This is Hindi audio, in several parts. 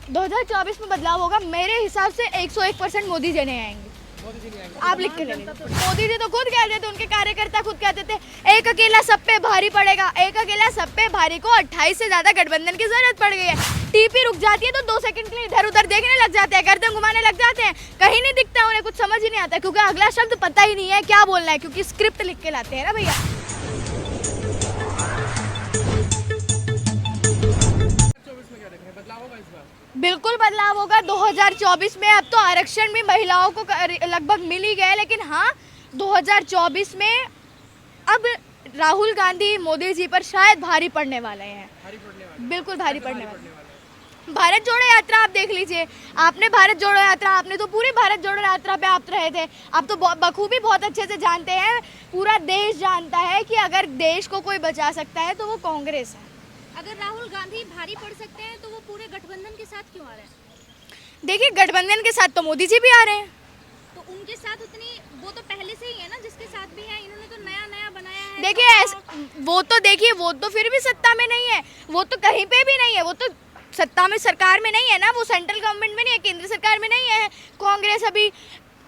2024 में बदलाव होगा मेरे हिसाब से 101% मोदी जी नहीं आएंगे। आप लिख के ले लीजिए। मोदी जी तो खुद कहते थे, उनके कार्यकर्ता खुद कहते थे एक अकेला सब पे भारी पड़ेगा, एक अकेला सब पे भारी को 28 से ज्यादा गठबंधन की जरूरत पड़ गई है। टीपी रुक जाती है तो 2 सेकंड के लिए इधर उधर देखने लग जाते हैं, गर्दन घुमाने लग जाते हैं, कहीं नहीं दिखता, उन्हें कुछ समझ ही नहीं आता क्योंकि अगला शब्द पता ही नहीं है क्या बोलना है, क्योंकि स्क्रिप्ट लिख के लाते हैं ना भैया। बिल्कुल बदलाव होगा 2024 में। अब तो आरक्षण भी महिलाओं को लगभग मिल ही गया, लेकिन हाँ 2024 में अब राहुल गांधी मोदी जी पर शायद भारी पड़ने वाले हैं, बिल्कुल भारी पड़ने वाले। भारत जोड़ो यात्रा आप देख लीजिए, आपने भारत जोड़ो यात्रा, आपने तो पूरी भारत जोड़ो यात्रा पे आप रहे थे, आप तो बखूबी बहुत अच्छे से जानते हैं, पूरा देश जानता है कि अगर देश को कोई बचा सकता है तो वो कांग्रेस है। अगर राहुल गांधी भारी पड़ सकते हैं तो वो पूरे गठबंधन के साथ क्यों आ रहे हैं? देखिए गठबंधन के साथ तो मोदी जी भी आ रहे हैं, तो उनके साथ उतनी वो तो पहले से ही है ना, जिसके साथ भी है, इन्होंने तो नया नया बनाया है। देखिए वो तो देखिए वो तो फिर भी सत्ता में नहीं है, वो तो कहीं पे भी नहीं है, वो तो सत्ता में सरकार में नहीं है ना, वो सेंट्रल गवर्नमेंट में नहीं है, केंद्र सरकार में नहीं है कांग्रेस अभी,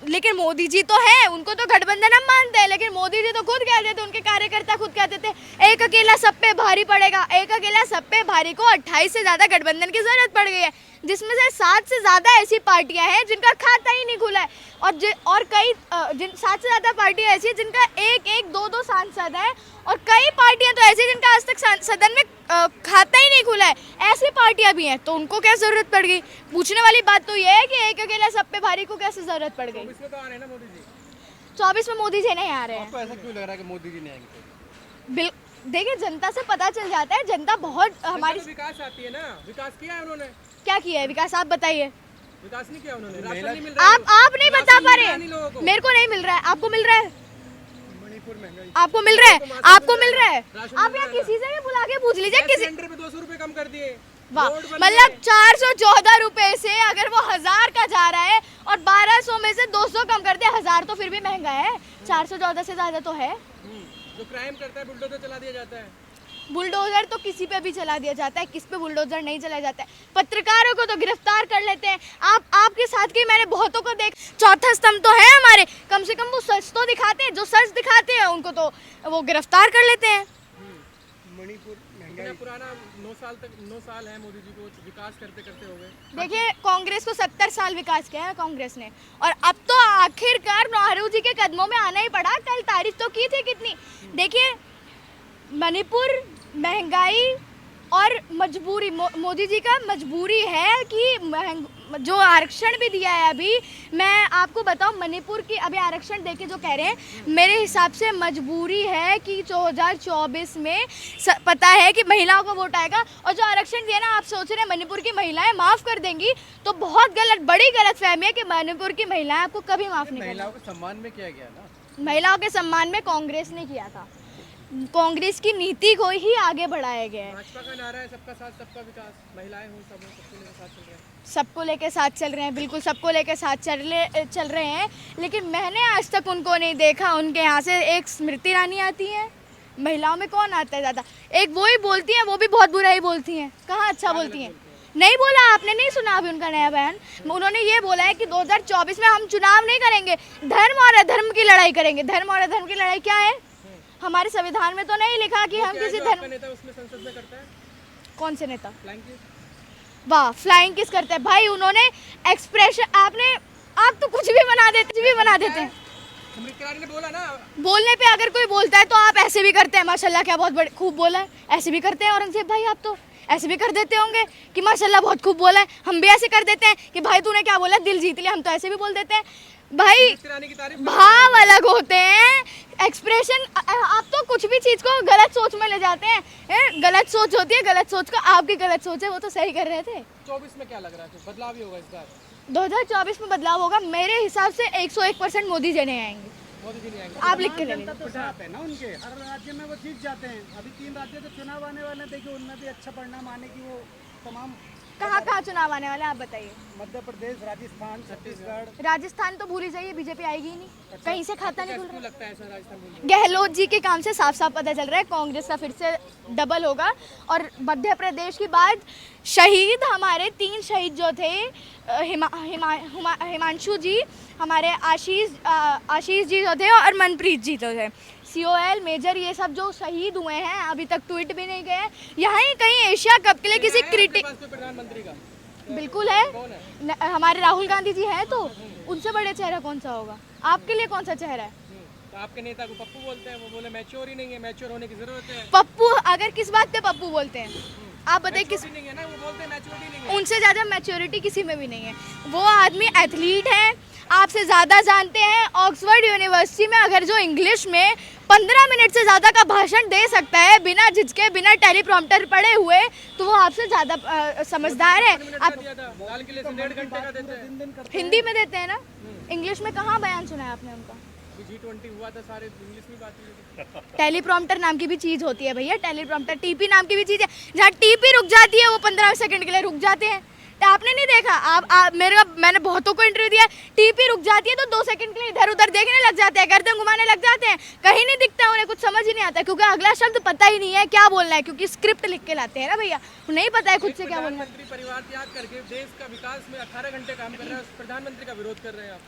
लेकिन मोदी जी तो है, उनको तो गठबंधन हम मानते हैं, लेकिन मोदी जी तो खुद कहते थे, उनके कार्यकर्ता खुद कहते थे एक अकेला सब पे भारी पड़ेगा, एक अकेला सब पे भारी को 28 से ज्यादा गठबंधन की जरूरत पड़ गई है, जिसमें से 7 से ज्यादा ऐसी पार्टियां हैं जिनका खाता ही नहीं खुला है, और कई 7 से ज्यादा पार्टियां ऐसी हैं जिनका एक 2 सांसद हैं, और कई पार्टियां तो ऐसी जिनका आज तक सदन में खाता ही नहीं खुला है, ऐसी पार्टियां भी हैं, तो उनको क्या जरूरत पड़ गई? पूछने वाली बात तो ये है कि एक अकेला सब पे भारी को कैसे जरूरत पड़ गई? 24 में तो आ रहे हैं ना मोदी जी। 24 में मोदी जी नहीं आ रहे हैं। आपको ऐसा क्यों लग रहा है कि मोदी जी नहीं आएंगे? देखिए जनता से पता चल जाता है, जनता बहुत हमारी विकास आती है ना, विकास किया है उन्होंने। क्या किया है विकास, आप बताइए। विकास नहीं किया उन्होंने, राशन नहीं मिल रहा है। आप नहीं बता पा रहे, मेरे को नहीं मिल रहा है, आपको मिल रहा है? आपको मिल रहा है, आपको मिल रहा है? आप यहाँ किसी से भी बुला के पूछ लीजिए, किसी सिलेंडर पे 200 रुपए कम कर दिए। वाह, मतलब 414 रुपए से अगर वो 1000 का जा रहा है और 1200 में से 200 कम कर दिया, 1000 तो फिर भी महंगा है, 414 से ज्यादा तो है। जो क्राइम करता है बुलडोजर चला दिया जाता है। बुलडोजर तो किसी पे भी चला दिया जाता है, किस पे बुलडोजर नहीं चलाया जाता है? पत्रकारों को तो गिरफ्तार कर लेते हैं। आपके साथ की मैंने बहुतों को देख, चौथा स्तंभ तो है हमारे, कम से कम वो सच तो दिखाते हैं, जो सच दिखाते हैं उनको तो वो गिरफ्तार कर लेते हैं। मणिपुर पुराना 9 साल है मोदी जी को विकास करते करते हो गए। देखिए कांग्रेस को 70 साल विकास किया है कांग्रेस ने, और अब तो आखिरकार नेहरू जी के कदमों में आना ही पड़ा। कल तारीफ तो की थी कितनी, देखिए मणिपुर, महंगाई और मजबूरी, मोदी जी का मजबूरी है कि जो आरक्षण भी दिया है अभी, मैं आपको बताऊं मणिपुर की अभी आरक्षण देके जो कह रहे हैं, मेरे हिसाब से मजबूरी है कि 2024 में पता है कि महिलाओं को वोट आएगा, और जो आरक्षण दिया ना, आप सोच रहे हैं मणिपुर की महिलाएं माफ़ कर देंगी, तो बहुत गलत, बड़ी गलत फहमी है कि मणिपुर की महिलाएं आपको कभी माफ़ नहीं करेंगी। महिलाओं के सम्मान में किया गया ना, महिलाओं के सम्मान में कांग्रेस ने किया था, कांग्रेस की नीति को ही आगे बढ़ाया गया है। भाजपा का नारा है सबका साथ सबका विकास, महिलाएं हो सब हो, सबको लेकर साथ चल रहे हैं। सबको लेके साथ चल रहे हैं, बिल्कुल सबको लेके साथ चल रहे हैं, लेकिन मैंने आज तक उनको नहीं देखा। उनके यहाँ से एक स्मृति ईरानी आती है, महिलाओं में कौन आता है ज़्यादा? एक वो ही बोलती हैं, वो भी बहुत बुरा ही बोलती हैं, कहाँ अच्छा बोलती हैं? नहीं बोला, आपने नहीं सुना अभी उनका नया बयान? उन्होंने ये बोला है कि 2024 में हम चुनाव नहीं करेंगे, धर्म और अधर्म की लड़ाई करेंगे। धर्म और अधर्म की लड़ाई क्या है? हमारे संविधान में तो नहीं लिखा कि हम किसी धर्म। नेता उसमें संसद में करता है? कौन से नेता? Flying kiss? वाह, फ्लाइंग किस करते हैं भाई? उन्होंने एक्सप्रेशन, आप तो कुछ भी बना देते हैं। ने बोला ना, बोलने पे अगर कोई बोलता है तो आप ऐसे भी करते हैं, माशाल्लाह क्या बहुत बड़े खूब बोला है, ऐसे भी करते हैं। औरंगजेब भाई आप तो ऐसे भी कर देते होंगे कि माशाल्लाह बहुत खूब बोला है, हम भी ऐसे कर देते हैं कि भाई तूने क्या बोला, दिल जीत लिया, हम तो ऐसे भी बोल देते हैं। भाई भाव अलग होते हैं, एक्सप्रेशन, आप तो कुछ भी चीज़ को गलत सोच में ले जाते हैं। गलत सोच होती है, गलत सोच का आपकी गलत सोच है, वो तो सही कर रहे थे। 24 में क्या लग रहा है, बदलाव ही होगा इस बार? 2024 में बदलाव होगा मेरे हिसाब से 101% मोदी जी नहीं आएंगे। मोदी जी नहीं आएंगे। आप लिख के ले लीजिए। तो साफ है ना, उनके हर राज्य में वो जीत जाते हैं। अभी 3 राज्यों के चुनाव आने वाले, देखिए उनमें भी अच्छा परिणाम आने की वो तमाम कहाँ चुनाव आने वाले हैं आप बताइए। मध्य प्रदेश, राजस्थान, छत्तीसगढ़। राजस्थान तो भूल ही जाइए, बीजेपी आएगी ही नहीं, कहीं से खाता नहीं खुल क्यों रहा। लगता है ऐसा राजस्थान बोल गहलोत जी के काम से साफ साफ पता चल रहा है कांग्रेस का फिर से डबल होगा। और मध्य प्रदेश की बात, शहीद हमारे 3 शहीद जो थे, हिमांशु जी, हमारे आशीष जी जो थे और मनप्रीत जी जो थे, COL मेजर, ये सब जो शहीद हुए हैं अभी तक ट्वीट भी नहीं गए। यहाँ ही कहीं एशिया कप के लिए किसी क्रिटिक प्रधानमंत्री का बिल्कुल है, हमारे राहुल गांधी जी हैं, तो उनसे बड़े चेहरा कौन सा होगा? आपके लिए कौन सा चेहरा है? तो आपके नेता को पप्पू बोलते हैं, वो बोले मैच्योर ही नहीं है, मैच्योर होने की जरूरत है। पप्पू, अगर किस बात पे पप्पू बोलते हैं आप बताइए? किस नहीं है ना, वो बोलते हैं मैच्योरिटी नहीं है। उनसे ज़्यादा मैच्योरिटी किसी में भी नहीं है। वो आदमी एथलीट है, आपसे ज़्यादा जानते हैं। ऑक्सफोर्ड यूनिवर्सिटी में अगर जो इंग्लिश में 15 मिनट से ज़्यादा का भाषण दे सकता है बिना झिझके, बिना टेलीप्रॉम्प्टर पढ़े हुए, तो वो आपसे ज़्यादा समझदार है। आप लाल किले से 1.5 घंटे का देते हैं। हिंदी में देते हैं ना, इंग्लिश में कहाँ बयान सुना है आपने उनका? G20 हुआ था, सारे इंग्लिश में बात हुई थी। टेलीप्रॉम्प्टर नाम की भी चीज़ होती है भैया, टेलीप्रॉम्प्टर, TP नाम की भी चीज़ है। जहाँ TP रुक जाती है वो 15 सेकंड के लिए रुक जाते हैं। तो आपने नहीं देखा? मैंने बहुतों को इंटरव्यू दिया, TP रुक जाती है तो 2 सेकंड के लिए इधर उधर देखने लग जाते हैं, गर्दन घुमाने लग जाते हैं, कहीं नहीं दिखता, उन्हें कुछ समझ ही नहीं आता, क्योंकि अगला शब्द पता ही नहीं है क्या बोलना है, क्योंकि स्क्रिप्ट लिख के लाते हैं ना भैया, नहीं पता है खुद से क्या बोलना है। प्रधानमंत्री परिवार त्याग करके देश का विकास में 18 घंटे काम कर रहे हैं, उस प्रधानमंत्री का विरोध कर रहे हैं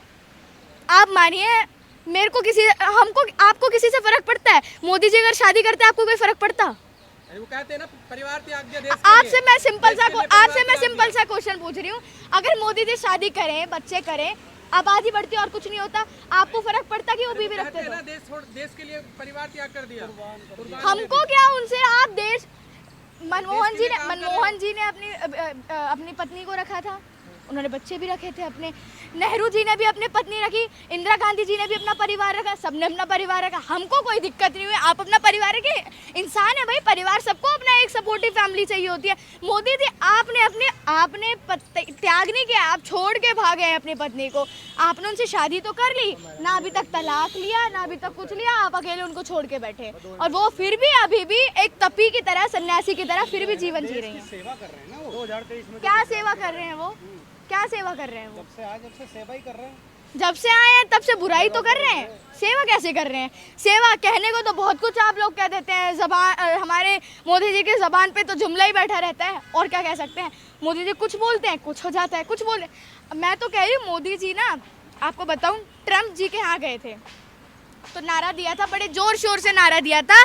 आप मानिए, मेरे को आपको किसी से फर्क पड़ता है? मोदी जी अगर शादी करते आपको कोई फर्क पड़ता? वो कहते हैं ना, परिवार त्याग दिया देश के लिए। आपसे मैं सिंपल सा क्वेश्चन पूछ रही हूँ, अगर मोदी जी शादी करें, बच्चे करें, आबादी बढ़ती और कुछ नहीं होता, आपको फर्क पड़ता कि वो बीवी रखते हैं ना, देश के लिए परिवार त्याग कर दिया। हमको क्या उनसे? आप देश, मनमोहन जी ने अपनी पत्नी को रखा था, उन्होंने बच्चे भी रखे थे अपने। नेहरू जी ने भी अपनी पत्नी रखी, इंदिरा गांधी जी ने भी अपना परिवार रखा, सबने अपना परिवार रखा, हमको कोई दिक्कत नहीं हुई। आप अपना परिवार रखे, इंसान है भाई, परिवार सबको अपना एक सपोर्टिव फैमिली चाहिए होती है। मोदी जी आपने त्याग नहीं किया, आप छोड़ के भागे हैं अपनी पत्नी को। आपने उनसे शादी तो कर ली ना, अभी तक तलाक लिया ना, अभी तक कुछ लिया, आप अकेले उनको छोड़ के बैठे, और वो फिर भी अभी भी एक तपी की तरह, सन्यासी की तरह फिर भी जीवन जी रही है। सेवा कर रहे हैं ना वो 2023 में। क्या सेवा कर रहे हैं वो? क्या सेवा कर रहे हैं वो? जब से सेवा ही कर रहे हैं। जब से आए हैं तब से बुराई तो कर रहे हैं, सेवा कैसे कर रहे हैं? सेवा कहने को तो बहुत कुछ आप लोग कह देते हैं, हमारे मोदी जी की ज़बान पे तो जुमला ही बैठा रहता है, और क्या कह सकते हैं? मोदी जी कुछ बोलते हैं, कुछ हो जाता है, कुछ बोले। मैं तो कह रही हूँ, मोदी जी ना, आपको बताऊँ, ट्रम्प जी के यहाँ गए थे तो नारा दिया था, बड़े जोर शोर से नारा दिया था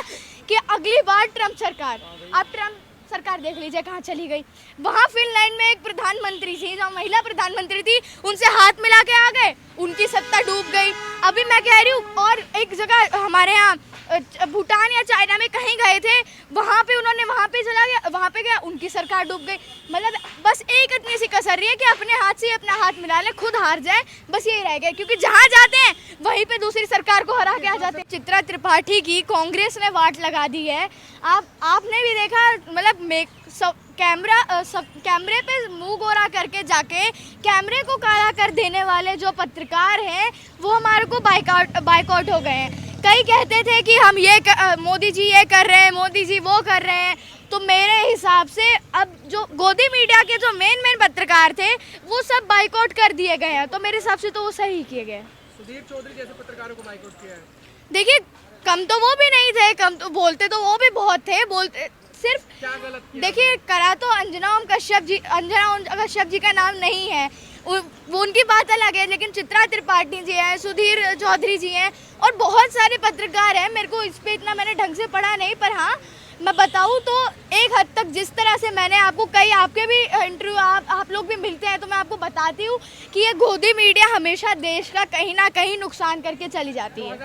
कि अगली बार ट्रम्प सरकार। अब ट्रम्प सरकार देख लीजिए कहाँ चली गई। वहाँ फिनलैंड में एक प्रधानमंत्री थी, जो महिला प्रधानमंत्री थी, उनसे हाथ मिला के आ गए, उनकी सत्ता डूब गई। अभी मैं कह रही हूँ, और एक जगह हमारे यहाँ भूटान या चाइना में कहीं गए थे, वहाँ पे उन्होंने वहाँ पे चला गया, वहाँ पे गया, उनकी सरकार डूब गई। मतलब बस एक इतनी सी कसर रही है कि अपने हाथ से अपना हाथ मिला लें, खुद हार जाए, बस यही रह गया, क्योंकि जहाँ जाते हैं वहीं पे दूसरी सरकार को हरा के आ जाते हैं। चित्रा त्रिपाठी की कांग्रेस ने वाट लगा दी है। आपने भी देखा, मतलब कैमरे पे मुंह गोरा करके जाके कैमरे को काला कर देने वाले जो पत्रकार हैं, वो हमारे को बाइकआउट हो गए हैं। कई कहते थे कि हम मोदी जी ये कर रहे हैं, मोदी जी वो कर रहे हैं, तो मेरे हिसाब से अब जो गोदी मीडिया के जो मेन पत्रकार थे, वो सब बाइकआउट कर दिए गए हैं, तो मेरे हिसाब से तो वो सही किए गए। सुधीर चौधरी जैसे पत्रकारों को बाइकआउट किया है। देखिए, कम तो वो भी नहीं थे, कम तो बोलते तो वो भी बहुत थे, बोलते सिर्फ क्या गलत किया? देखिए, करा तो अंजना कश्यप जी का नाम नहीं है, वो उनकी बात अलग है, लेकिन चित्रा त्रिपाठी जी हैं, सुधीर चौधरी जी हैं, और बहुत सारे पत्रकार हैं। मेरे को इस पे इतना मैंने ढंग से पढ़ा नहीं, पर हाँ मैं बताऊँ तो एक हद तक जिस तरह से मैंने आपको कई आपके भी इंटरव्यू आप लोग भी मिलते हैं, तो मैं आपको बताती हूँ कि ये गोदी मीडिया हमेशा देश का कहीं ना कहीं नुकसान करके चली जाती है।